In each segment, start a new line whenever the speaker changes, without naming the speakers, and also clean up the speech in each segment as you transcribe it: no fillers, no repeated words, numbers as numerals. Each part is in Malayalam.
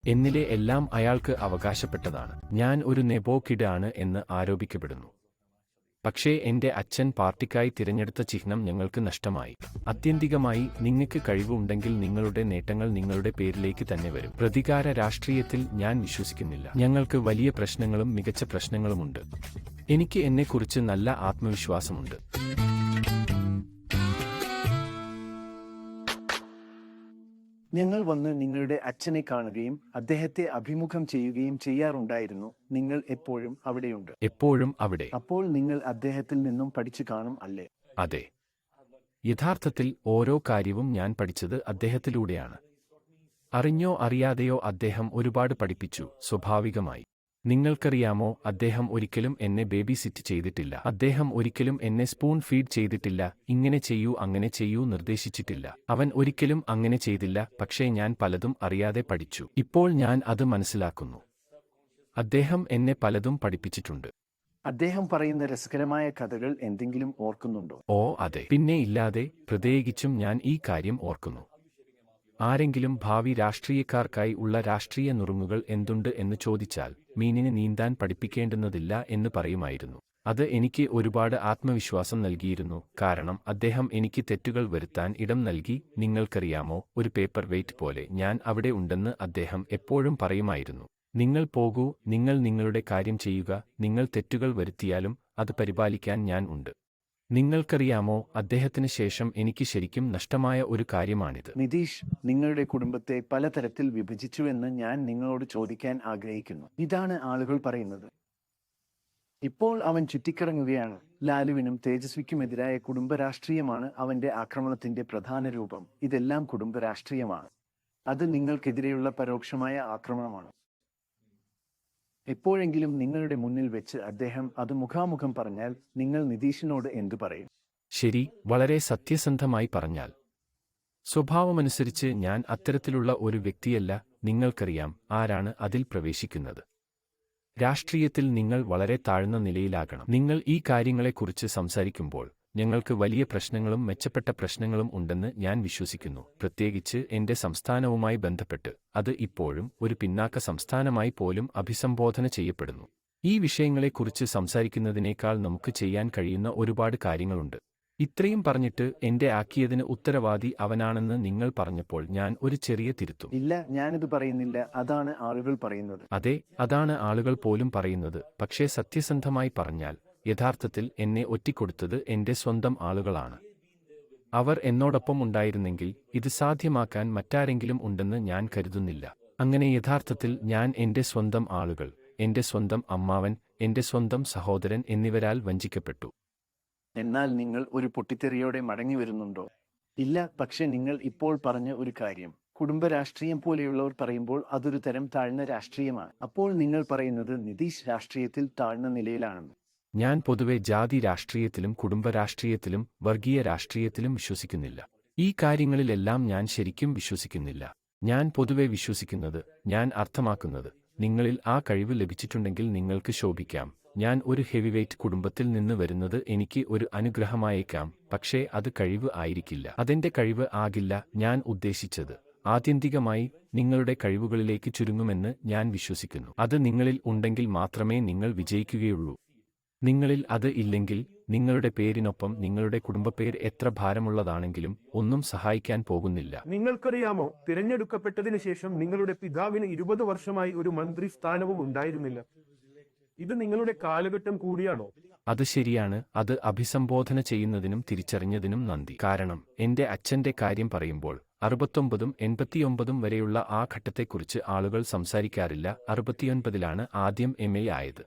എന്നിലെ എല്ലാം അയാൾക്ക് അവകാശപ്പെട്ടതാണ്. ഞാൻ ഒരു നെബോ കിഡ് ആണ് എന്ന് ആരോപിക്കപ്പെടുന്നു. പക്ഷേ എന്റെ അച്ഛൻ പാർട്ടിക്കായി തിരഞ്ഞെടുത്ത ചിഹ്നം ഞങ്ങൾക്ക് നഷ്ടമായി. ആത്യന്തികമായി നിങ്ങൾക്ക് കഴിവുണ്ടെങ്കിൽ നിങ്ങളുടെ നേട്ടങ്ങൾ നിങ്ങളുടെ പേരിലേക്ക് തന്നെ വരും. പ്രതികാര രാഷ്ട്രീയത്തിൽ ഞാൻ വിശ്വസിക്കുന്നില്ല. ഞങ്ങൾക്ക് വലിയ പ്രശ്നങ്ങളും മികച്ച പ്രശ്നങ്ങളുമുണ്ട്. എനിക്ക് എന്നെക്കുറിച്ച് നല്ല ആത്മവിശ്വാസമുണ്ട്.
ഞങ്ങൾ വന്ന് നിങ്ങളുടെ അച്ഛനെ കാണുകയും അദ്ദേഹത്തെ അഭിമുഖം ചെയ്യുകയും ചെയ്യാറുണ്ടായിരുന്നു. നിങ്ങൾ എപ്പോഴും അവിടെയുണ്ട്.
എപ്പോഴും അവിടെ.
അപ്പോൾ നിങ്ങൾ അദ്ദേഹത്തിൽ നിന്നും പഠിച്ചു കാണും, അല്ലേ?
അതെ. യഥാർത്ഥത്തിൽ ഓരോ കാര്യവും ഞാൻ പഠിച്ചത് അദ്ദേഹത്തിലൂടെയാണ്. അറിഞ്ഞോ അറിയാതെയോ അദ്ദേഹം ഒരുപാട് പഠിപ്പിച്ചു. സ്വാഭാവികമായി. നിങ്ങൾക്കറിയാമോ, അദ്ദേഹം ഒരിക്കലും എന്നെ ബേബി സിറ്റ് ചെയ്തിട്ടില്ല. അദ്ദേഹം ഒരിക്കലും എന്നെ സ്പൂൺ ഫീഡ് ചെയ്തിട്ടില്ല. ഇങ്ങനെ ചെയ്യൂ അങ്ങനെ ചെയ്യൂ നിർദ്ദേശിച്ചിട്ടില്ല. അവൻ ഒരിക്കലും അങ്ങനെ ചെയ്തില്ല. പക്ഷേ ഞാൻ പലതും അറിയാതെ പഠിച്ചു. ഇപ്പോൾ ഞാൻ അത് മനസ്സിലാക്കുന്നു. അദ്ദേഹം എന്നെ പലതും പഠിപ്പിച്ചിട്ടുണ്ട്.
അദ്ദേഹം പറയുന്ന രസകരമായ കഥകൾ എന്തെങ്കിലും ഓർക്കുന്നുണ്ടോ?
ഓ അതെ, പിന്നെ ഇല്ലാതെ. പ്രത്യേകിച്ചും ഞാൻ ഈ കാര്യം ഓർക്കുന്നു. ആരെങ്കിലും ഭാവി രാഷ്ട്രീയക്കാർക്കായി ഉള്ള രാഷ്ട്രീയ നുറുങ്ങുകൾ എന്തുണ്ട് എന്ന് ചോദിച്ചാൽ മീനിനെ നീന്താൻ പഠിപ്പിക്കേണ്ടുന്നതില്ല എന്ന് പറയുമായിരുന്നു. അത് എനിക്ക് ഒരുപാട് ആത്മവിശ്വാസം നൽകിയിരുന്നു. കാരണം അദ്ദേഹം എനിക്ക് തെറ്റുകൾ വരുത്താൻ ഇടം നൽകി. നിങ്ങൾക്കറിയാമോ, ഒരു പേപ്പർ വെയിറ്റ് പോലെ ഞാൻ അവിടെ ഉണ്ടെന്ന് അദ്ദേഹം എപ്പോഴും പറയുമായിരുന്നു. നിങ്ങൾ പോകൂ, നിങ്ങൾ നിങ്ങളുടെ കാര്യം ചെയ്യുക. നിങ്ങൾ തെറ്റുകൾ വരുത്തിയാലും അത് പരിപാലിക്കാൻ ഞാൻ ഉണ്ട്. നിങ്ങൾക്കറിയാമോ, അദ്ദേഹത്തിന് ശേഷം എനിക്ക് ശരിക്കും നഷ്ടമായ ഒരു കാര്യമാണിത്.
നിതീഷ്, നിങ്ങളുടെ കുടുംബത്തെ പലതരത്തിൽ വിഭജിച്ചുവെന്ന് ഞാൻ നിങ്ങളോട് ചോദിക്കാൻ ആഗ്രഹിക്കുന്നു. ഇതാണ് ആളുകൾ പറയുന്നത്. ഇപ്പോൾ അവൻ ചുറ്റിക്കറങ്ങുകയാണ്. ലാലുവിനും തേജസ്വിക്കുമെതിരായ കുടുംബരാഷ്ട്രീയമാണ് അവന്റെ ആക്രമണത്തിന്റെ പ്രധാന രൂപം. ഇതെല്ലാം കുടുംബരാഷ്ട്രീയമാണ്. അത് നിങ്ങൾക്കെതിരെയുള്ള പരോക്ഷമായ ആക്രമണമാണ്. എപ്പോഴെങ്കിലും നിങ്ങളുടെ മുന്നിൽ വെച്ച് അദ്ദേഹം അത് മുഖാമുഖം പറഞ്ഞാൽ നിങ്ങൾ നിതീഷിനോട് എന്തു പറയും?
ശരി, വളരെ സത്യസന്ധമായി പറഞ്ഞാൽ, സ്വഭാവമനുസരിച്ച് ഞാൻ അത്തരത്തിലുള്ള ഒരു വ്യക്തിയല്ല. നിങ്ങൾക്കറിയാം ആരാണ് അതിൽ പ്രവേശിക്കുന്നത്. രാഷ്ട്രീയത്തിൽ നിങ്ങൾ വളരെ താഴ്ന്ന നിലയിലാകണം. നിങ്ങൾ ഈ കാര്യങ്ങളെക്കുറിച്ച് സംസാരിക്കുമ്പോൾ ഞങ്ങൾക്ക് വലിയ പ്രശ്നങ്ങളും മെച്ചപ്പെട്ട പ്രശ്നങ്ങളും ഉണ്ടെന്ന് ഞാൻ വിശ്വസിക്കുന്നു. പ്രത്യേകിച്ച് എന്റെ സംസ്ഥാനവുമായി ബന്ധപ്പെട്ട്. അത് ഇപ്പോഴും ഒരു പിന്നാക്ക സംസ്ഥാനമായി പോലും അഭിസംബോധന ചെയ്യപ്പെടുന്നു. ഈ വിഷയങ്ങളെക്കുറിച്ച് സംസാരിക്കുന്നതിനേക്കാൾ നമുക്ക് ചെയ്യാൻ കഴിയുന്ന ഒരുപാട് കാര്യങ്ങളുണ്ട്. ഇത്രയും പറഞ്ഞിട്ട് എന്റെ ആക്കിയതിന് ഉത്തരവാദി അവനാണെന്ന് നിങ്ങൾ പറഞ്ഞപ്പോൾ ഞാൻ ഒരു ചെറിയ തിരുത്തും.
ഇല്ല, ഞാനിത് പറയുന്നില്ല. അതാണ് ആളുകൾ പറയുന്നത്.
അതെ, അതാണ് ആളുകൾ പോലും പറയുന്നത്. പക്ഷേ സത്യസന്ധമായി പറഞ്ഞാൽ യഥാർത്ഥത്തിൽ എന്നെ ഒറ്റിക്കൊടുത്തത് എന്റെ സ്വന്തം ആളുകളാണ്. അവർ എന്നോടൊപ്പം ഉണ്ടായിരുന്നെങ്കിൽ ഇത് സാധ്യമാക്കാൻ മറ്റാരെങ്കിലും ഉണ്ടെന്ന് ഞാൻ കരുതുന്നില്ല. അങ്ങനെ യഥാർത്ഥത്തിൽ ഞാൻ എന്റെ സ്വന്തം ആളുകൾ, എന്റെ സ്വന്തം അമ്മാവൻ, എന്റെ സ്വന്തം സഹോദരൻ എന്നിവരാൽ വഞ്ചിക്കപ്പെട്ടു.
എന്നാൽ നിങ്ങൾ ഒരു പൊട്ടിത്തെറിയോടെ മടങ്ങി വരുന്നുണ്ടോ? ഇല്ല. പക്ഷെ നിങ്ങൾ ഇപ്പോൾ പറഞ്ഞ ഒരു കാര്യം, കുടുംബരാഷ്ട്രീയം പോലെയുള്ളവർ പറയുമ്പോൾ അതൊരു തരം താഴ്ന്ന രാഷ്ട്രീയമാണ്. അപ്പോൾ നിങ്ങൾ പറയുന്നത് നിതീഷ് രാഷ്ട്രീയത്തിൽ താഴ്ന്ന നിലയിലാണെന്ന്.
ഞാൻ പൊതുവെ ജാതി രാഷ്ട്രീയത്തിലും കുടുംബരാഷ്ട്രീയത്തിലും വർഗീയ രാഷ്ട്രീയത്തിലും വിശ്വസിക്കുന്നില്ല. ഈ കാര്യങ്ങളിലെല്ലാം ഞാൻ ശരിക്കും വിശ്വസിക്കുന്നില്ല. ഞാൻ പൊതുവെ വിശ്വസിക്കുന്നത്, ഞാൻ അർത്ഥമാക്കുന്നത്, നിങ്ങളിൽ ആ കഴിവ് ലഭിച്ചിട്ടുണ്ടെങ്കിൽ നിങ്ങൾക്ക് ശോഭിക്കാം. ഞാൻ ഒരു ഹെവിവെയ്റ്റ് കുടുംബത്തിൽ നിന്ന് വരുന്നത് എനിക്ക് ഒരു അനുഗ്രഹമായേക്കാം. പക്ഷേ അത് കഴിവ് ആയിരിക്കില്ല. അതെന്റെ കഴിവ് ആകില്ല. ഞാൻ ഉദ്ദേശിച്ചത് ആത്യന്തികമായി നിങ്ങളുടെ കഴിവുകളിലേക്ക് ചുരുങ്ങുമെന്ന് ഞാൻ വിശ്വസിക്കുന്നു. അത് നിങ്ങളിൽ ഉണ്ടെങ്കിൽ മാത്രമേ നിങ്ങൾ വിജയിക്കുകയുള്ളൂ. നിങ്ങളിൽ അത് ഇല്ലെങ്കിൽ നിങ്ങളുടെ പേരിനൊപ്പം നിങ്ങളുടെ കുടുംബപ്പേര് എത്ര ഭാരമുള്ളതാണെങ്കിലും ഒന്നും സഹായിക്കാൻ പോകുന്നില്ല.
നിങ്ങൾക്കറിയാമോ, തിരഞ്ഞെടുക്കപ്പെട്ടതിന് ശേഷം നിങ്ങളുടെ പിതാവിന് 20 വർഷമായി ഒരു മന്ത്രി സ്ഥാനവും ഉണ്ടായിരുന്നില്ല. ഇത് നിങ്ങളുടെ കാലഘട്ടം കൂടിയാണോ?
അത് ശരിയാണ്. അത് അഭിസംബോധന ചെയ്യുന്നതിനും തിരിച്ചറിഞ്ഞതിനും നന്ദി. കാരണം എന്റെ അച്ഛന്റെ കാര്യം പറയുമ്പോൾ 69ഉം 89ഉം വരെയുള്ള ആ ഘട്ടത്തെക്കുറിച്ച് ആളുകൾ സംസാരിക്കാറില്ല. 69ലാണ് ആദ്യം MA ആയത്.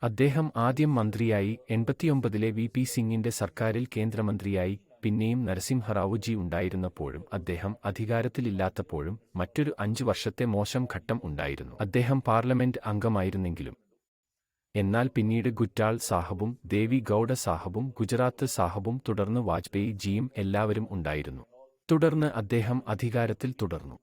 അദ്ദേഹം ആദ്യം മന്ത്രിയായി. 89ലെ VP സിംഗിന്റെ സർക്കാരിൽ കേന്ദ്രമന്ത്രിയായി. പിന്നെയും നരസിംഹറാവുജി ഉണ്ടായിരുന്നപ്പോഴും അദ്ദേഹം അധികാരത്തിലില്ലാത്തപ്പോഴും മറ്റൊരു 5 വർഷത്തെ മോശം ഘട്ടം ഉണ്ടായിരുന്നു. അദ്ദേഹം പാർലമെന്റ് അംഗമായിരുന്നെങ്കിലും. എന്നാൽ പിന്നീട് ഗുറ്റാൾ സാഹബും ദേവി ഗൌഡ സാഹബും ഗുജറാത്ത് സാഹബും തുടർന്ന് വാജ്പേയി ജിയും എല്ലാവരും ഉണ്ടായിരുന്നു. തുടർന്ന് അദ്ദേഹം അധികാരത്തിൽ തുടർന്നു.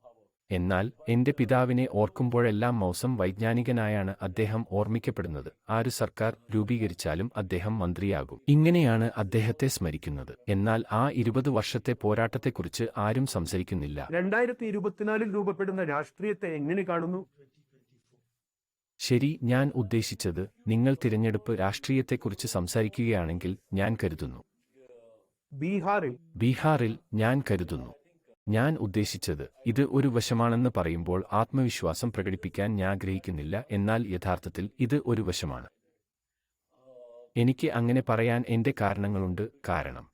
എന്നാൽ എന്റെ പിതാവിനെ ഓർക്കുമ്പോഴെല്ലാം മൗസം വൈജ്ഞാനികനായാണ് അദ്ദേഹം ഓർമ്മിക്കപ്പെടുന്നത്. ആര് സർക്കാർ രൂപീകരിച്ചാലും അദ്ദേഹം മന്ത്രിയാകും. ഇങ്ങനെയാണ് അദ്ദേഹത്തെ സ്മരിക്കുന്നത്. എന്നാൽ ആ 20 വർഷത്തെ പോരാട്ടത്തെക്കുറിച്ച് ആരും സംസാരിക്കുന്നില്ല.
2024 രൂപപ്പെടുന്ന രാഷ്ട്രീയത്തെ എങ്ങനെ കാണുന്നു?
ശരി, ഞാൻ ഉദ്ദേശിച്ചത് നിങ്ങൾ തിരഞ്ഞെടുപ്പ് രാഷ്ട്രീയത്തെക്കുറിച്ച് സംസാരിക്കുകയാണെങ്കിൽ ഞാൻ കരുതുന്നു. ബീഹാറിൽ ഞാൻ കരുതുന്നു. ഞാൻ ഉദ്ദേശിച്ചത് ഇത് ഒരു വശമാണെന്ന് പറയുമ്പോൾ ആത്മവിശ്വാസം പ്രകടിപ്പിക്കാൻ ഞാൻ ആഗ്രഹിക്കുന്നില്ല, എന്നാൽ യഥാർത്ഥത്തിൽ ഇത് ഒരു വശമാണ്. എനിക്ക് അങ്ങനെ പറയാൻ എന്റെ കാരണങ്ങളുണ്ട്. കാരണം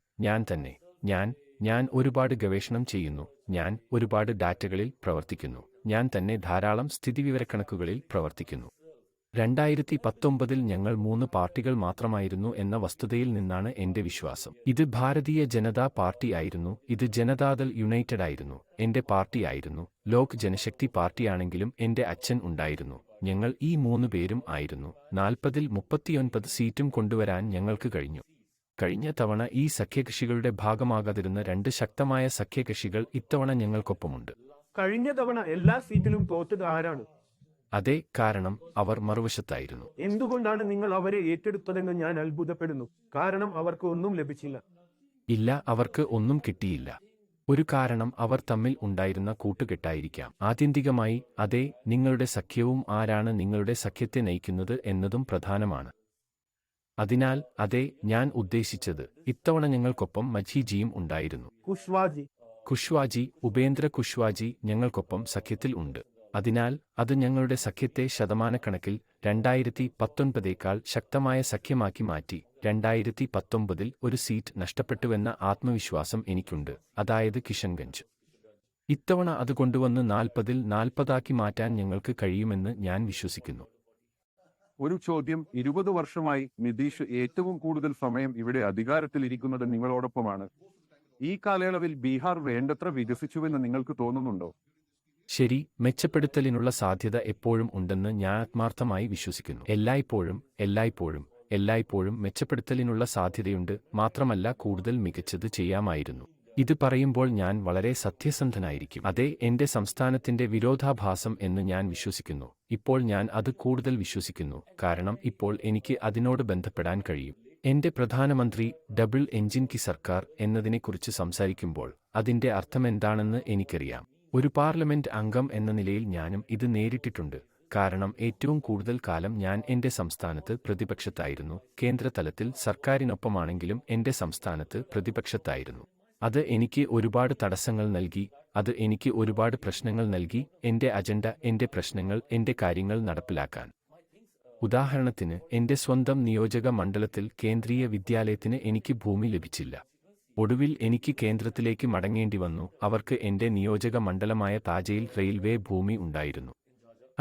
ഞാൻ ഒരുപാട് ഗവേഷണം ചെയ്യുന്നു, ഞാൻ ഒരുപാട് ഡാറ്റകളിൽ പ്രവർത്തിക്കുന്നു, ഞാൻ തന്നെ ധാരാളം സ്ഥിതിവിവരക്കണക്കുകളിൽ പ്രവർത്തിക്കുന്നു. 2019 ഞങ്ങൾ 3 പാർട്ടികൾ മാത്രമായിരുന്നു എന്ന വസ്തുതയിൽ നിന്നാണ് എന്റെ വിശ്വാസം. ഇത് ഭാരതീയ ജനതാ പാർട്ടി ആയിരുന്നു, ഇത് ജനതാദൾ യുണൈറ്റഡ് ആയിരുന്നു, എന്റെ പാർട്ടി ആയിരുന്നു. ലോക് ജനശക്തി പാർട്ടിയാണെങ്കിലും എന്റെ അച്ഛൻ ഉണ്ടായിരുന്നു. ഞങ്ങൾ ഈ 3 പേരും ആയിരുന്നു. 40-ൽ 39 സീറ്റും കൊണ്ടുവരാൻ ഞങ്ങൾക്ക് കഴിഞ്ഞു. കഴിഞ്ഞ തവണ ഈ സഖ്യകക്ഷികളുടെ ഭാഗമാകാതിരുന്ന 2 ശക്തമായ സഖ്യകക്ഷികൾ ഇത്തവണ ഞങ്ങൾക്കൊപ്പമുണ്ട്.
കഴിഞ്ഞ തവണ എല്ലാ സീറ്റിലും തോറ്റത് ആരാണ്?
അതെ, കാരണം അവർ മറുവശത്തായിരുന്നു.
എന്തുകൊണ്ടാണ് നിങ്ങൾ അവരെ ഏറ്റെടുത്തതെന്ന് ഞാൻ അത്ഭുതപ്പെടുന്നു. കാരണം അവർക്ക് ഒന്നും ലഭിച്ചില്ല.
ഇല്ല, അവർക്ക് ഒന്നും കിട്ടിയില്ല. ഒരു കാരണം അവർ തമ്മിൽ ഉണ്ടായിരുന്ന കൂട്ടുകെട്ടായിരിക്കാം. ആത്യന്തികമായി അതെ, നിങ്ങളുടെ സഖ്യവും ആരാണ് നിങ്ങളുടെ സഖ്യത്തെ നയിക്കുന്നത് എന്നതും പ്രധാനമാണ്. അതിനാൽ അതെ, ഞാൻ ഉദ്ദേശിച്ചത് ഇത്തവണ ഞങ്ങൾക്കൊപ്പം മജീജിയും ഉണ്ടായിരുന്നു. കുഷ്വാജി ഉപേന്ദ്ര കുഷ്വാജി ഞങ്ങൾക്കൊപ്പം സഖ്യത്തിൽ ഉണ്ട്. അതിനാൽ അത് ഞങ്ങളുടെ സഖ്യത്തെ ശതമാനക്കണക്കിൽ 2019 ശക്തമായ സഖ്യമാക്കി മാറ്റി. 2019 ഒരു സീറ്റ് നഷ്ടപ്പെട്ടുവെന്ന ആത്മവിശ്വാസം എനിക്കുണ്ട്, അതായത് കിഷൻഗഞ്ച്. ഇത്തവണ അത് കൊണ്ടുവന്ന് 40-ൽ 40 മാറ്റാൻ ഞങ്ങൾക്ക് കഴിയുമെന്ന് ഞാൻ വിശ്വസിക്കുന്നു.
ഒരു ചോദ്യം. 20 വർഷമായി നിതീഷ് ഏറ്റവും കൂടുതൽ സമയം ഇവിടെ അധികാരത്തിലിരിക്കുന്നത് നിങ്ങളോടൊപ്പമാണ്. ഈ കാലയളവിൽ ബീഹാർ വേണ്ടത്ര വികസിച്ചുവെന്ന് നിങ്ങൾക്ക് തോന്നുന്നുണ്ടോ?
ശരി, മെച്ചപ്പെടുത്തലിനുള്ള സാധ്യത എപ്പോഴും ഉണ്ടെന്ന് ഞാൻ ആത്മാർത്ഥമായി വിശ്വസിക്കുന്നു. എല്ലായ്പ്പോഴും മെച്ചപ്പെടുത്തലിനുള്ള സാധ്യതയുണ്ട്. മാത്രമല്ല, കൂടുതൽ മികച്ചത് ചെയ്യാമായിരുന്നു. ഇത് പറയുമ്പോൾ ഞാൻ വളരെ സത്യസന്ധനായിരിക്കും. അതെ, എന്റെ സംസ്ഥാനത്തിന്റെ വിരോധാഭാസം എന്ന് ഞാൻ വിശ്വസിക്കുന്നു. ഇപ്പോൾ ഞാൻ അത് കൂടുതൽ വിശ്വസിക്കുന്നു, കാരണം ഇപ്പോൾ എനിക്ക് അതിനോട് ബന്ധപ്പെടാൻ കഴിയും. എന്റെ പ്രധാനമന്ത്രി ഡബിൾ എഞ്ചിൻ കി സർക്കാർ എന്നതിനെക്കുറിച്ച് സംസാരിക്കുമ്പോൾ അതിന്റെ അർത്ഥമെന്താണെന്ന് എനിക്കറിയാം. ഒരു പാർലമെന്റ് അംഗം എന്ന നിലയിൽ ഞാനും ഇത് നേരിട്ടിട്ടുണ്ട്. കാരണം ഏറ്റവും കൂടുതൽ കാലം ഞാൻ എന്റെ സംസ്ഥാനത്ത് പ്രതിപക്ഷത്തായിരുന്നു. കേന്ദ്രതലത്തിൽ സർക്കാരിനൊപ്പമാണെങ്കിലും എന്റെ സംസ്ഥാനത്ത് പ്രതിപക്ഷത്തായിരുന്നു. അത് എനിക്ക് ഒരുപാട് തടസ്സങ്ങൾ നൽകി, അത് എനിക്ക് ഒരുപാട് പ്രശ്നങ്ങൾ നൽകി. എന്റെ അജണ്ട, എന്റെ പ്രശ്നങ്ങൾ, എന്റെ കാര്യങ്ങൾ നടപ്പിലാക്കാൻ. ഉദാഹരണത്തിന്, എന്റെ സ്വന്തം നിയോജക മണ്ഡലത്തിൽ കേന്ദ്രീയ വിദ്യാലയത്തിന് എനിക്ക് ഭൂമി ലഭിച്ചില്ല. ഒടുവിൽ എനിക്ക് കേന്ദ്രത്തിലേക്ക് മടങ്ങേണ്ടി വന്നു. അവർക്ക് എന്റെ നിയോജക മണ്ഡലമായ താജയിൽ റെയിൽവേ ഭൂമി ഉണ്ടായിരുന്നു.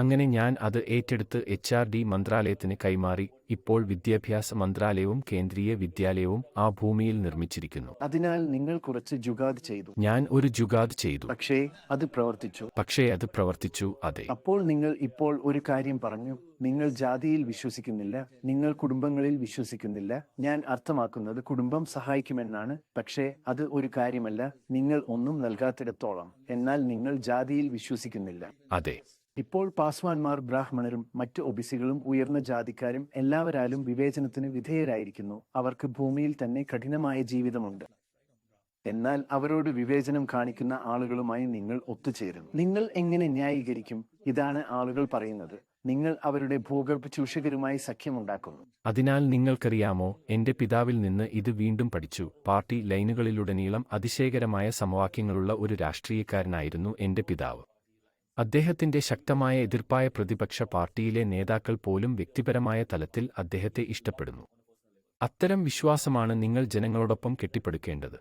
അങ്ങനെ ഞാൻ അത് ഏറ്റെടുത്ത് HRD മന്ത്രാലയത്തിന് കൈമാറി. ഇപ്പോൾ വിദ്യാഭ്യാസ മന്ത്രാലയവും കേന്ദ്രീയ വിദ്യാലയവും ആ ഭൂമിയിൽ നിർമ്മിച്ചിരിക്കുന്നു.
അതിനാൽ നിങ്ങൾ കുറച്ച് ജുഗാദ് ചെയ്തു.
ഞാൻ ഒരു ജുഗാദ് ചെയ്തു.
പക്ഷേ അത് പ്രവർത്തിച്ചു. അതെ. അപ്പോൾ നിങ്ങൾ ഇപ്പോൾ ഒരു കാര്യം പറഞ്ഞു. നിങ്ങൾ ജാതിയിൽ വിശ്വസിക്കുന്നില്ല, നിങ്ങൾ കുടുംബങ്ങളിൽ വിശ്വസിക്കുന്നില്ല. ഞാൻ അർത്ഥമാക്കുന്നത് കുടുംബം സഹായിക്കുമെന്നാണ്. പക്ഷേ അത് ഒരു കാര്യമല്ല, നിങ്ങൾ ഒന്നും നൽകാത്തിടത്തോളം. എന്നാൽ നിങ്ങൾ ജാതിയിൽ വിശ്വസിക്കുന്നില്ല.
അതെ.
ഇപ്പോൾ പാസ്വാൻമാർ, ബ്രാഹ്മണരും മറ്റ് ഒബിസികളും ഉയർന്ന ജാതിക്കാരും എല്ലാവരാലും വിവേചനത്തിന് വിധേയരായിരിക്കുന്നു. അവർക്ക് ഭൂമിയിൽ തന്നെ കഠിനമായ ജീവിതമുണ്ട്. എന്നാൽ അവരോട് വിവേചനം കാണിക്കുന്ന ആളുകളുമായി നിങ്ങൾ ഒത്തുചേരുന്നു. നിങ്ങൾ എങ്ങനെ ന്യായീകരിക്കും? ഇതാണ് ആളുകൾ പറയുന്നത്. നിങ്ങൾ അവരുടെ ഭൂഗർഭ ചൂഷകരുമായി സഖ്യമുണ്ടാക്കുന്നു.
അതിനാൽ നിങ്ങൾക്കറിയാമോ, എന്റെ പിതാവിൽ നിന്ന് ഇത് വീണ്ടും പഠിച്ചു. പാർട്ടി ലൈനുകളിലുടനീളം അതിശയകരമായ സമവാക്യങ്ങളുള്ള ഒരു രാഷ്ട്രീയക്കാരനായിരുന്നു എന്റെ പിതാവ്. അദ്ദേഹത്തിന്റെ ശക്തമായ എതിർപ്പായ പ്രതിപക്ഷ പാർട്ടിയിലെ നേതാക്കൾ പോലും വ്യക്തിപരമായ തലത്തിൽ അദ്ദേഹത്തെ ഇഷ്ടപ്പെടുന്നു. അത്തരം വിശ്വാസമാണ് നിങ്ങൾ ജനങ്ങളോടൊപ്പം കെട്ടിപ്പടുക്കേണ്ടത്.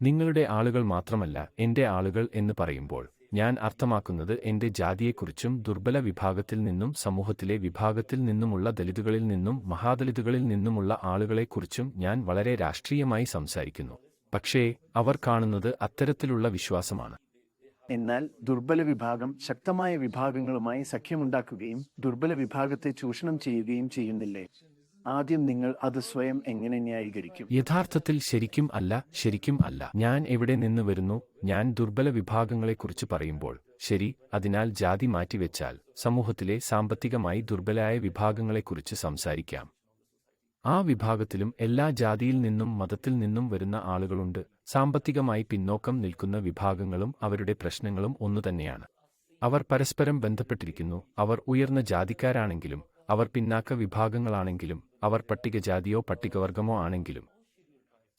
നിങ്ങളുടെ ആളുകൾ മാത്രമല്ല, എന്റെ ആളുകൾ എന്ന് പറയുമ്പോൾ ഞാൻ അർത്ഥമാക്കുന്നത് എന്റെ ജാതിയെക്കുറിച്ചും ദുർബല വിഭാഗത്തിൽ നിന്നും സമൂഹത്തിലെ വിഭാഗത്തിൽ നിന്നുമുള്ള ദലിതുകളിൽ നിന്നും മഹാദലിതുകളിൽ നിന്നുമുള്ള ആളുകളെക്കുറിച്ചും ഞാൻ വളരെ രാഷ്ട്രീയമായി സംസാരിക്കുന്നു. പക്ഷേ അവർ കാണുന്നത് അത്തരത്തിലുള്ള വിശ്വാസമാണ്.
എന്നാൽ ദുർബല വിഭാഗം ശക്തമായ വിഭാഗങ്ങളുമായി സഖ്യമുണ്ടാക്കുകയും ദുർബല വിഭാഗത്തെ ചൂഷണം ചെയ്യുകയും ചെയ്യുന്നില്ലേ? ആദ്യം നിങ്ങൾ അത് സ്വയം എങ്ങനെ ന്യായീകരിക്കും?
യഥാർത്ഥത്തിൽ ശരിക്കും അല്ല. ഞാൻ എവിടെ നിന്ന് വരുന്നു? ഞാൻ ദുർബല വിഭാഗങ്ങളെക്കുറിച്ച് പറയുമ്പോൾ ശരി, അതിനാൽ ജാതി മാറ്റിവെച്ചാൽ സമൂഹത്തിലെ സാമ്പത്തികമായി ദുർബലരായ വിഭാഗങ്ങളെക്കുറിച്ച് സംസാരിക്കാം. ആ വിഭാഗത്തിലും എല്ലാ ജാതിയിൽ നിന്നും മതത്തിൽ നിന്നും വരുന്ന ആളുകളുണ്ട്. സാമ്പത്തികമായി പിന്നോക്കം നിൽക്കുന്ന വിഭാഗങ്ങളും അവരുടെ പ്രശ്നങ്ങളും ഒന്നുതന്നെയാണ്. അവർ പരസ്പരം ബന്ധപ്പെട്ടിരിക്കുന്നു. അവർ ഉയർന്ന ജാതിക്കാരാണെങ്കിലും അവർ പിന്നാക്ക വിഭാഗങ്ങളാണെങ്കിലും അവർ പട്ടികജാതിയോ പട്ടികവർഗമോ ആണെങ്കിലും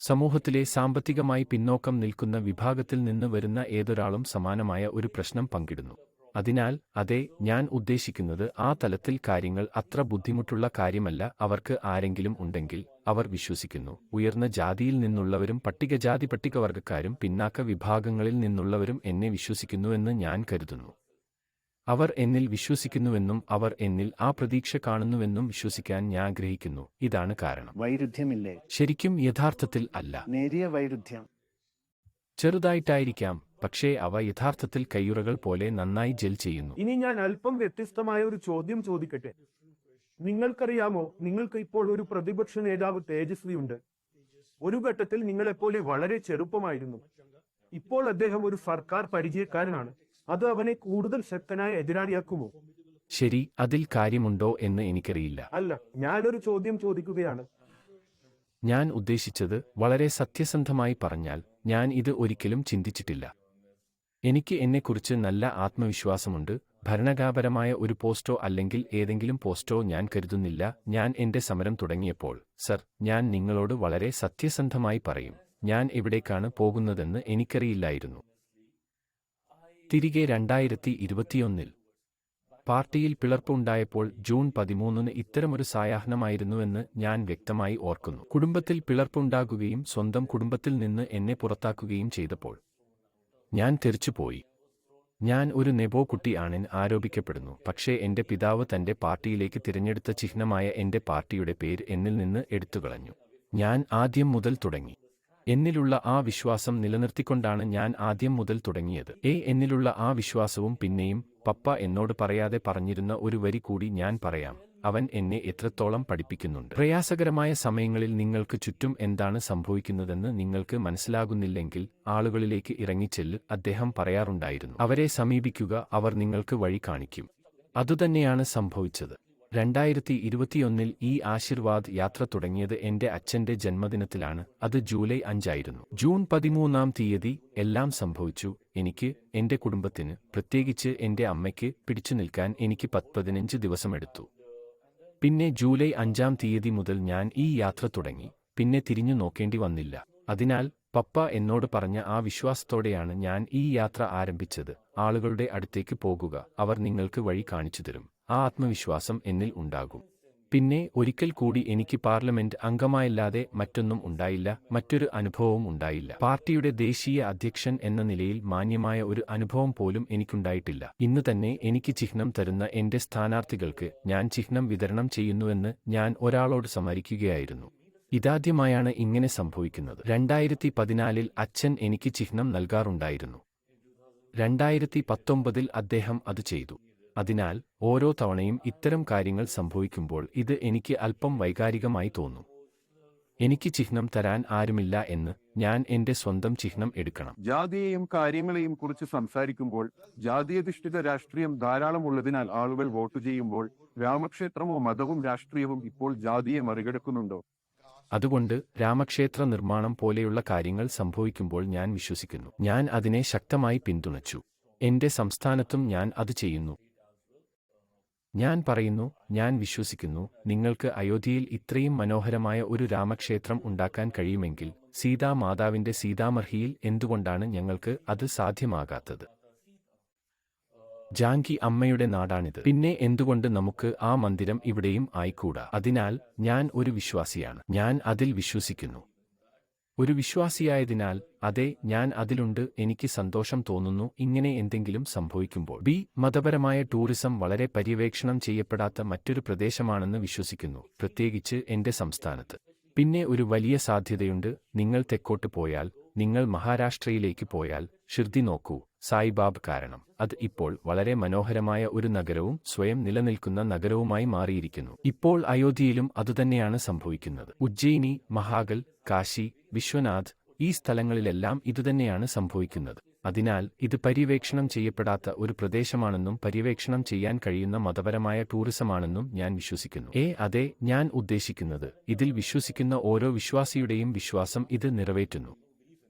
സമൂഹത്തിലെ സാമ്പത്തികമായി പിന്നോക്കം നിൽക്കുന്ന വിഭാഗത്തിൽ നിന്ന് വരുന്ന ഏതൊരാളും സമാനമായ ഒരു പ്രശ്നം പങ്കിടുന്നു. അതിനാൽ അതെ, ഞാൻ ഉദ്ദേശിക്കുന്നത് ആ തലത്തിൽ കാര്യങ്ങൾ അത്ര ബുദ്ധിമുട്ടുള്ള കാര്യമല്ല. അവർക്ക് ആരെങ്കിലും ഉണ്ടെങ്കിൽ അവർ വിശ്വസിക്കുന്നു. ഉയർന്ന ജാതിയിൽ നിന്നുള്ളവരും പട്ടികജാതി പട്ടികവർഗക്കാരും പിന്നാക്ക വിഭാഗങ്ങളിൽ നിന്നുള്ളവരും എന്നെ വിശ്വസിക്കുന്നുവെന്ന് ഞാൻ കരുതുന്നു. അവർ എന്നിൽ വിശ്വസിക്കുന്നുവെന്നും അവർ എന്നിൽ ആ പ്രതീക്ഷ കാണുന്നുവെന്നും വിശ്വസിക്കാൻ ഞാൻ ആഗ്രഹിക്കുന്നു. ഇതാണ് കാരണം.
വൈരുദ്ധ്യമില്ലേ?
ശരിക്കും യഥാർത്ഥത്തിൽ അല്ല.
നേരിയ വൈരുദ്ധ്യം.
ചെറുതായിട്ടായിരിക്കാം, പക്ഷേ അവ യഥാർത്ഥത്തിൽ കയ്യുറകൾ പോലെ നന്നായി ജെൽ ചെയ്യുന്നു.
ഇനി ഞാൻ അല്പം വ്യത്യസ്തമായ ഒരു ചോദ്യം ചോദിക്കട്ടെ. നിങ്ങൾക്കറിയാമോ, നിങ്ങൾക്ക് ഇപ്പോൾ ഒരു പ്രതിപക്ഷ നേതാവ് തേജസ്വിയുണ്ട്. ഒരു ഘട്ടത്തിൽ നിങ്ങളെപ്പോലെ വളരെ ചെറുപ്പമായിരുന്നു. ഇപ്പോൾ അദ്ദേഹം ഒരു സർക്കാർ പരിചയക്കാരനാണ്. അത് അവനെ കൂടുതൽ ശക്തനായ എതിരാളിയാക്കുമോ?
ശരി, അതിൽ കാര്യമുണ്ടോ എന്ന് എനിക്കറിയില്ല.
അല്ല, ഞാനൊരു ചോദ്യം ചോദിക്കുകയാണ്.
ഞാൻ ഉദ്ദേശിച്ചത് വളരെ സത്യസന്ധമായി പറഞ്ഞാൽ ഞാൻ ഇത് ഒരിക്കലും ചിന്തിച്ചിട്ടില്ല. എനിക്ക് എന്നെക്കുറിച്ച് നല്ല ആത്മവിശ്വാസമുണ്ട്. ഭരണഘടനാപരമായ ഒരു പോസ്റ്റോ അല്ലെങ്കിൽ ഏതെങ്കിലും പോസ്റ്റോ ഞാൻ കരുതുന്നില്ല. ഞാൻ എന്റെ സമരം തുടങ്ങിയപ്പോൾ, സർ, ഞാൻ നിങ്ങളോട് വളരെ സത്യസന്ധമായി പറയും, ഞാൻ എവിടേക്കാണ് പോകുന്നതെന്ന് എനിക്കറിയില്ലായിരുന്നു. തിരികെ 2021 പാർട്ടിയിൽ പിളർപ്പുണ്ടായപ്പോൾ ജൂൺ 13 ഇത്തരമൊരു സായാഹ്നമായിരുന്നുവെന്ന് ഞാൻ വ്യക്തമായി ഓർക്കുന്നു. കുടുംബത്തിൽ പിളർപ്പുണ്ടാകുകയും സ്വന്തം കുടുംബത്തിൽ നിന്ന് എന്നെ പുറത്താക്കുകയും ചെയ്തപ്പോൾ ഞാൻ തെറിച്ചുപോയി. ഞാൻ ഒരു നെബോ കുട്ടി ആണെന്ന് ആരോപിക്കപ്പെടുന്നു. പക്ഷേ എന്റെ പിതാവ് തന്റെ പാർട്ടിയിലേക്ക് തിരഞ്ഞെടുത്ത ചിഹ്നമായ എന്റെ പാർട്ടിയുടെ പേര് എന്നിൽ നിന്ന് എടുത്തുകളഞ്ഞു. ഞാൻ ആദ്യം മുതൽ തുടങ്ങി. എന്നിലുള്ള ആ വിശ്വാസം നിലനിർത്തിക്കൊണ്ടാണ് ഞാൻ ആദ്യം മുതൽ തുടങ്ങിയത്. എന്നിലുള്ള ആ വിശ്വാസവും പിന്നെയും പപ്പ എന്നോട് പറയാതെ പറഞ്ഞിരുന്ന ഒരു വരി കൂടി ഞാൻ പറയാം. അവൻ എന്നെ എത്രത്തോളം പഠിപ്പിക്കുന്നുണ്ട്. പ്രയാസകരമായ സമയങ്ങളിൽ നിങ്ങൾക്ക് ചുറ്റും എന്താണ് സംഭവിക്കുന്നതെന്ന് നിങ്ങൾക്ക് മനസ്സിലാകുന്നില്ലെങ്കിൽ ആളുകളിലേക്ക് ഇറങ്ങിച്ചെല്ല്, അദ്ദേഹം പറയാറുണ്ടായിരുന്നു. അവരെ സമീപിക്കുക, അവർ നിങ്ങൾക്ക് വഴി കാണിക്കും. അതുതന്നെയാണ് സംഭവിച്ചത്. 2021 ഈ ആശീർവാദ് യാത്ര തുടങ്ങിയത് എന്റെ അച്ഛന്റെ ജന്മദിനത്തിലാണ്. അത് ജൂലൈ 5 ആയിരുന്നു. ജൂൺ 13 എല്ലാം സംഭവിച്ചു. എനിക്ക്, എന്റെ കുടുംബത്തിന്, പ്രത്യേകിച്ച് എന്റെ അമ്മയ്ക്ക് പിടിച്ചു നിൽക്കാൻ എനിക്ക് 15 ദിവസമെടുത്തു. പിന്നെ ജൂലൈ 5 മുതൽ ഞാൻ ഈ യാത്ര തുടങ്ങി. പിന്നെ തിരിഞ്ഞു നോക്കേണ്ടി വന്നില്ല. അതിനാൽ പപ്പ എന്നോട് പറഞ്ഞ ആ വിശ്വാസത്തോടെയാണ് ഞാൻ ഈ യാത്ര ആരംഭിച്ചത്. ആളുകളുടെ അടുത്തേക്ക് പോകുക, അവർ നിങ്ങൾക്ക് വഴി കാണിച്ചു തരും. ആ ആത്മവിശ്വാസം എന്നിൽ ഉണ്ടാകും. പിന്നെ ഒരിക്കൽ കൂടി എനിക്ക് പാർലമെന്റ് അംഗമായല്ലാതെ മറ്റൊന്നും ഉണ്ടായില്ല. മറ്റൊരു അനുഭവവും ഉണ്ടായില്ല. പാർട്ടിയുടെ ദേശീയ അധ്യക്ഷൻ എന്ന നിലയിൽ മാന്യമായ ഒരു അനുഭവം പോലും എനിക്കുണ്ടായിട്ടില്ല. ഇന്ന് തന്നെ എനിക്ക് ചിഹ്നം തരുന്ന എന്റെ സ്ഥാനാർത്ഥികൾക്ക് ഞാൻ ചിഹ്നം വിതരണം ചെയ്യുന്നുവെന്ന് ഞാൻ ഒരാളോട് സംസാരിക്കുകയായിരുന്നു. ഇതാദ്യമായാണ് ഇങ്ങനെ സംഭവിക്കുന്നത്. 2014 അച്ഛൻ എനിക്ക് ചിഹ്നം നൽകാറുണ്ടായിരുന്നു. 2019 അദ്ദേഹം അത് ചെയ്തു. അതിനാൽ ഓരോ തവണയും ഇത്തരം കാര്യങ്ങൾ സംഭവിക്കുമ്പോൾ ഇത് എനിക്ക് അല്പം വൈകാരികമായി തോന്നും. എനിക്ക് ചിഹ്നം തരാൻ ആരുമില്ല എന്ന് ഞാൻ എന്റെ സ്വന്തം ചിഹ്നം എടുക്കണം.
ജാതിയെയും കാര്യങ്ങളെയും കുറിച്ച് സംസാരിക്കുമ്പോൾ ജാതിയധിഷ്ഠിത രാഷ്ട്രീയം ധാരാളമുള്ളതിനാൽ ആളുകൾ വോട്ട് ചെയ്യുമ്പോൾ രാമക്ഷേത്രമോ മതവും രാഷ്ട്രീയവും ഇപ്പോൾ ജാതിയെ മറികടക്കുന്നുണ്ടോ?
അതുകൊണ്ട് രാമക്ഷേത്ര നിർമ്മാണം പോലെയുള്ള കാര്യങ്ങൾ സംഭവിക്കുമ്പോൾ ഞാൻ വിശ്വസിക്കുന്നു. ഞാൻ അതിനെ ശക്തമായി പിന്തുണച്ചു. എന്റെ സംസ്ഥാനത്തും ഞാൻ അത് ചെയ്യുന്നു. ഞാൻ പറയുന്നു, ഞാൻ വിശ്വസിക്കുന്നു, നിങ്ങൾക്ക് അയോധ്യയിൽ ഇത്രയും മനോഹരമായ ഒരു രാമക്ഷേത്രം ഉണ്ടാക്കാൻ കഴിയുമെങ്കിൽ സീതാ മാതാവിന്റെ സീതാമർഹിയിൽ എന്തുകൊണ്ടാണ് ഞങ്ങൾക്ക് അത് സാധ്യമാകാത്തത്? ജാൻകി അമ്മയുടെ നാടാണിത്. പിന്നെ എന്തുകൊണ്ട് നമുക്ക് ആ മന്ദിരം ഇവിടെയും ആയിക്കൂടാ? അതിനാൽ ഞാൻ ഒരു വിശ്വാസിയാണ്. ഞാൻ അതിൽ വിശ്വസിക്കുന്നു. ഒരു വിശ്വാസിയായതിനാൽ അതെ, ഞാൻ അതിലുണ്ട്. എനിക്ക് സന്തോഷം തോന്നുന്നു ഇങ്ങനെ എന്തെങ്കിലും സംഭവിക്കുമ്പോൾ. മതപരമായ ടൂറിസം വളരെ പര്യവേക്ഷണം ചെയ്യപ്പെടാത്ത മറ്റൊരു പ്രദേശമാണെന്ന് വിശ്വസിക്കുന്നു, പ്രത്യേകിച്ച് എന്റെ സംസ്ഥാനത്ത്. പിന്നെ ഒരു വലിയ സാധ്യതയുണ്ട്. നിങ്ങൾ തെക്കോട്ട് പോയാൽ നിങ്ങൾ മഹാരാഷ്ട്രയിലേക്ക് പോയാൽ ഷിർദി നോക്കൂ, സായിബാബ് കാരണം അത് ഇപ്പോൾ വളരെ മനോഹരമായ ഒരു നഗരവും സ്വയം നിലനിൽക്കുന്ന നഗരവുമായി മാറിയിരിക്കുന്നു. ഇപ്പോൾ അയോധ്യയിലും അതുതന്നെയാണ് സംഭവിക്കുന്നത്. ഉജ്ജയിനി, മഹാകൽ, കാശി, വിശ്വനാഥ്, ഈ സ്ഥലങ്ങളിലെല്ലാം ഇതുതന്നെയാണ് സംഭവിക്കുന്നത്. അതിനാൽ ഇത് പര്യവേക്ഷണം ചെയ്യപ്പെടാത്ത ഒരു പ്രദേശമാണെന്നും പര്യവേക്ഷണം ചെയ്യാൻ കഴിയുന്ന മതപരമായ ടൂറിസമാണെന്നും ഞാൻ വിശ്വസിക്കുന്നു. അതെ, ഞാൻ ഉദ്ദേശിക്കുന്നത് ഇതിൽ വിശ്വസിക്കുന്ന ഓരോ വിശ്വാസിയുടെയും വിശ്വാസം ഇത് നിറവേറ്റുന്നു.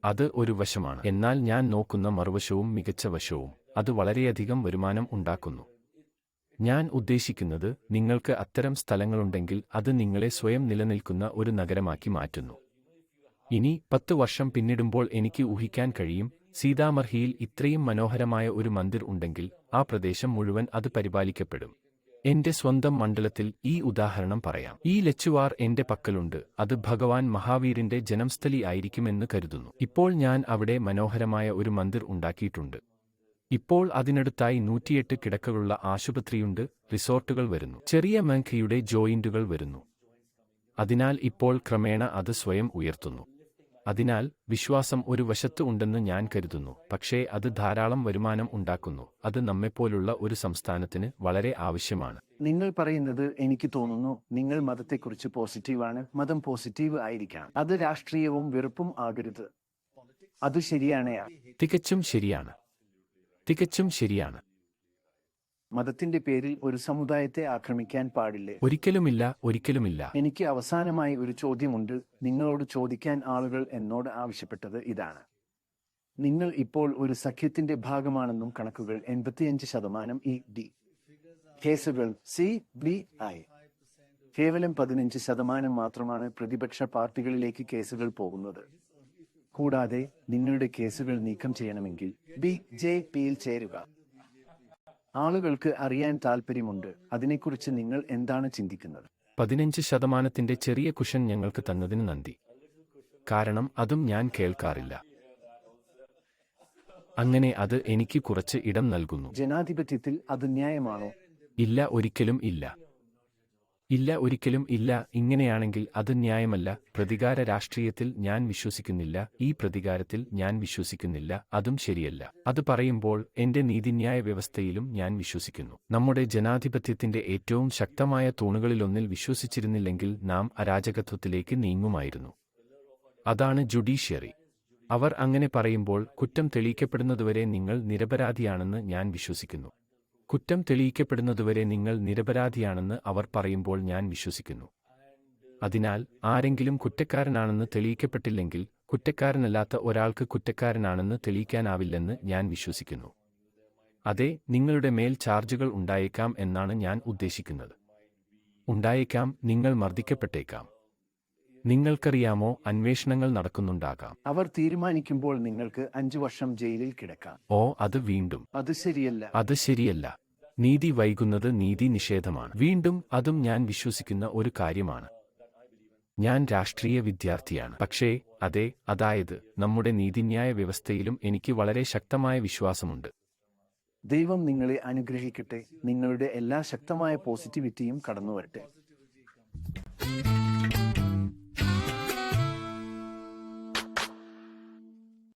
അത് ഒരു വശമാണ്. എന്നാൽ ഞാൻ നോക്കുന്ന മറുവശവും മികച്ച വശവും, അത് വളരെയധികം വരുമാനം ഉണ്ടാക്കുന്നു. ഞാൻ ഉദ്ദേശിക്കുന്നത് നിങ്ങൾക്ക് അത്തരം സ്ഥലങ്ങളുണ്ടെങ്കിൽ അത് നിങ്ങളെ സ്വയം നിലനിൽക്കുന്ന ഒരു നഗരമാക്കി മാറ്റുന്നു. ഇനി 10 വർഷം പിന്നിടുമ്പോൾ എനിക്ക് ഊഹിക്കാൻ കഴിയും, സീതാമർഹിയിൽ ഇത്രയും മനോഹരമായ ഒരു മന്ദിർ ഉണ്ടെങ്കിൽ ആ പ്രദേശം മുഴുവൻ അത് പരിപാലിക്കപ്പെടും. എന്റെ സ്വന്തം മണ്ഡലത്തിൽ ഈ ഉദാഹരണം പറയാം. ഈ ലച്ചുവാർ എന്റെ പക്കലുണ്ട്. അത് ഭഗവാൻ മഹാവീരിന്റെ ജനംസ്ഥലി ആയിരിക്കുമെന്ന് കരുതുന്നു. ഇപ്പോൾ ഞാൻ അവിടെ മനോഹരമായ ഒരു മന്ദിർ ഉണ്ടാക്കിയിട്ടുണ്ട്. ഇപ്പോൾ അതിനടുത്തായി 108 കിടക്കകളുള്ള ആശുപത്രിയുണ്ട്. റിസോർട്ടുകൾ വരുന്നു. ചെറിയ മേഖയുടെ ജോയിന്റുകൾ വരുന്നു. അതിനാൽ ഇപ്പോൾ ക്രമേണ അത് സ്വയം ഉയർത്തുന്നു. അതിനാൽ വിശ്വാസം ഒരു വശത്ത് ഉണ്ടെന്ന് ഞാൻ കരുതുന്നു, പക്ഷേ അത് ധാരാളം വരുമാനം ഉണ്ടാക്കുന്നു. അത് നമ്മെപ്പോലുള്ള ഒരു സംസ്ഥാനത്തിന് വളരെ ആവശ്യമാണ്.
നിങ്ങൾ പറയുന്നത് എനിക്ക് തോന്നുന്നു നിങ്ങൾ മതത്തെക്കുറിച്ച് പോസിറ്റീവാണ്. മതം പോസിറ്റീവ് ആയിരിക്കാം. അത് രാഷ്ട്രീയവും വെറുപ്പും ആകരുത്. അത് ശരിയാണ്.
തികച്ചും ശരിയാണ്. തികച്ചും ശരിയാണ്.
മതത്തിന്റെ പേരിൽ ഒരു സമുദായത്തെ ആക്രമിക്കാൻ പാടില്ലേ?
ഒരിക്കലുമില്ല, ഒരിക്കലുമില്ല.
എനിക്ക് അവസാനമായി ഒരു ചോദ്യമുണ്ട്. നിങ്ങളോട് ചോദിക്കാൻ ആളുകൾ എന്നോട് ആവശ്യപ്പെട്ടത് ഇതാണ്. നിങ്ങൾ ഇപ്പോൾ ഒരു സഖ്യത്തിന്റെ ഭാഗമാണെന്നും കണക്കുകൾ 85% ഡി കേസുകൾ CBI. കേവലം 15% മാത്രമാണ് പ്രതിപക്ഷ പാർട്ടികളിലേക്ക് കേസുകൾ പോകുന്നത്. കൂടാതെ നിങ്ങളുടെ കേസുകൾ നീക്കം ചെയ്യണമെങ്കിൽ BJPയിൽ ചേരുക. ആളുകൾക്ക് അറിയാൻ താൽപ്പര്യമുണ്ട്. അതിനെക്കുറിച്ച് നിങ്ങൾ എന്താണ് ചിന്തിക്കുന്നത്?
15%ന്റെ ചെറിയ കുഷൻ ഞങ്ങൾക്ക് തന്നതിന് നന്ദി. കാരണം അതും ഞാൻ കേൾക്കാറില്ല. അങ്ങനെ അത് എനിക്ക് കുറച്ച് ഇടം നൽകുന്നു.
ജനാധിപത്യത്തിൽ അത് ന്യായമാണോ?
ഇല്ല, ഒരിക്കലും ഇല്ല. ഇല്ല, ഒരിക്കലും ഇല്ല. ഇങ്ങനെയാണെങ്കിൽ അത് ന്യായമല്ല. പ്രതികാര രാഷ്ട്രീയത്തിൽ ഞാൻ വിശ്വസിക്കുന്നില്ല. ഈ പ്രതികാരത്തിൽ ഞാൻ വിശ്വസിക്കുന്നില്ല. അതും ശരിയല്ല. അത് പറയുമ്പോൾ എന്റെ നീതിന്യായ വ്യവസ്ഥയിലും ഞാൻ വിശ്വസിക്കുന്നു. നമ്മുടെ ജനാധിപത്യത്തിന്റെ ഏറ്റവും ശക്തമായ തൂണുകളിലൊന്നിൽ വിശ്വസിച്ചിരുന്നില്ലെങ്കിൽ നാം അരാജകത്വത്തിലേക്ക് നീങ്ങുമായിരുന്നു. അതാണ് ജുഡീഷ്യറി. അവർ അങ്ങനെ പറയുമ്പോൾ കുറ്റം തെളിയിക്കപ്പെടുന്നതുവരെ നിങ്ങൾ നിരപരാധിയാണെന്ന് ഞാൻ വിശ്വസിക്കുന്നു. കുറ്റം തെളിയിക്കപ്പെടുന്നതുവരെ നിങ്ങൾ നിരപരാധിയാണെന്ന് അവർ പറയുമ്പോൾ ഞാൻ വിശ്വസിക്കുന്നു. അതിനാൽ ആരെങ്കിലും കുറ്റക്കാരനാണെന്ന് തെളിയിക്കപ്പെട്ടില്ലെങ്കിൽ കുറ്റക്കാരനല്ലാത്ത ഒരാൾക്ക് കുറ്റക്കാരനാണെന്ന് തെളിയിക്കാനാവില്ലെന്ന് ഞാൻ വിശ്വസിക്കുന്നു. അതെ, നിങ്ങളുടെ മേൽ ചാർജുകൾ ഉണ്ടായേക്കാം എന്നാണ് ഞാൻ ഉദ്ദേശിക്കുന്നത്. ഉണ്ടായേക്കാം, നിങ്ങൾ മർദ്ദിക്കപ്പെട്ടേക്കാം. നിങ്ങൾക്കറിയാമോ, അന്വേഷണങ്ങൾ നടക്കുന്നുണ്ടാകാം.
അവർ തീരുമാനിക്കുമ്പോൾ നിങ്ങൾക്ക് 5 വർഷം ജയിലിൽ കിടക്കാം.
അത് വീണ്ടും.
അത് ശരിയല്ല.
അത് ശരിയല്ല. നീതി വൈകുന്നത് നീതി നിഷേധമാണ്. വീണ്ടും അതും ഞാൻ വിശ്വസിക്കുന്ന ഒരു കാര്യമാണ്. ഞാൻ രാഷ്ട്രീയ വിദ്യാർത്ഥിയാണ്. പക്ഷേ അതെ, അതായത് നമ്മുടെ നീതിന്യായ വ്യവസ്ഥയിലും എനിക്ക് വളരെ ശക്തമായ വിശ്വാസമുണ്ട്.
ദൈവം നിങ്ങളെ അനുഗ്രഹിക്കട്ടെ. നിങ്ങളുടെ എല്ലാ ശക്തമായ പോസിറ്റിവിറ്റിയും കടന്നുവരട്ടെ.